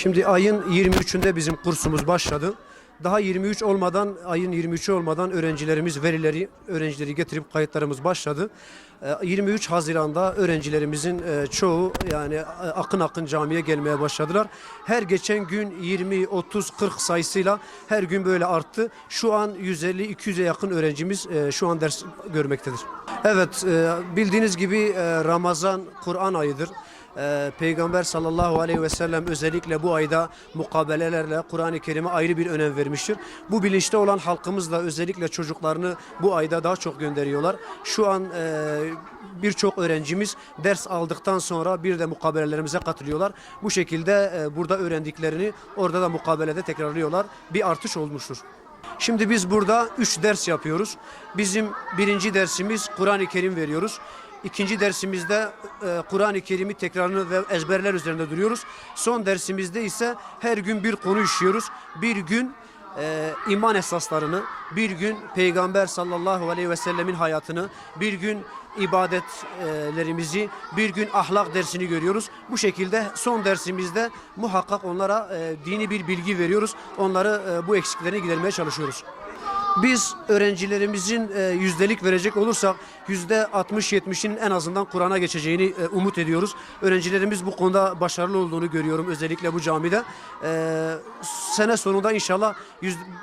Şimdi ayın 23'ünde bizim kursumuz başladı. Daha 23 olmadan, ayın 23'ü olmadan öğrencileri getirip kayıtlarımız başladı. 23 Haziran'da öğrencilerimizin çoğu yani akın akın camiye gelmeye başladılar. Her geçen gün 20, 30, 40 sayısıyla her gün böyle arttı. Şu an 150-200'e yakın öğrencimiz şu an ders görmektedir. Evet, bildiğiniz gibi Ramazan Kur'an ayıdır. Peygamber sallallahu aleyhi ve sellem özellikle bu ayda mukabelelerle Kur'an-ı Kerim'e ayrı bir önem vermiştir. Bu bilinçte olan halkımız da özellikle çocuklarını bu ayda daha çok gönderiyorlar. Şu an birçok öğrencimiz ders aldıktan sonra bir de mukabelelerimize katılıyorlar. Bu şekilde burada öğrendiklerini orada da mukabelede tekrarlıyorlar. Bir artış olmuştur. Şimdi biz burada 3 ders yapıyoruz. Bizim birinci dersimiz Kur'an-ı Kerim veriyoruz. İkinci dersimizde Kur'an-ı Kerim'i tekrarını ve ezberler üzerinde duruyoruz. Son dersimizde ise her gün bir konu işliyoruz. Bir gün iman esaslarını, bir gün Peygamber sallallahu aleyhi ve sellemin hayatını, bir gün ibadetlerimizi, bir gün ahlak dersini görüyoruz. Bu şekilde son dersimizde muhakkak onlara dini bir bilgi veriyoruz. Onları bu eksiklerini gidermeye çalışıyoruz. Biz öğrencilerimizin yüzdelik verecek olursak %60-70'in en azından Kur'an'a geçeceğini umut ediyoruz. Öğrencilerimiz bu konuda başarılı olduğunu görüyorum özellikle bu camide. Sene sonunda inşallah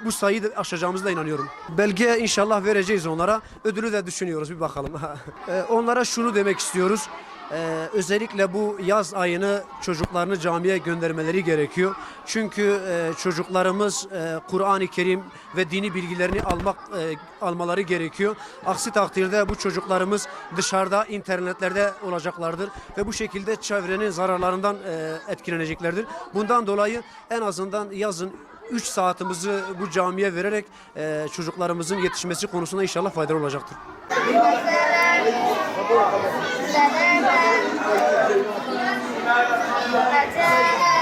bu sayıyı da aşacağımıza da inanıyorum. Belge inşallah vereceğiz onlara. Ödülü de düşünüyoruz, bir bakalım. Onlara şunu demek istiyoruz. Özellikle bu yaz ayını çocuklarını camiye göndermeleri gerekiyor. Çünkü çocuklarımız Kur'an-ı Kerim ve dini bilgilerini almaları gerekiyor. Aksi takdirde bu çocuklarımız dışarıda, internetlerde olacaklardır ve bu şekilde çevrenin zararlarından etkileneceklerdir. Bundan dolayı en azından yazın 3 saatimizi bu camiye vererek çocuklarımızın yetişmesi konusunda inşallah faydalı olacaktır. Bye.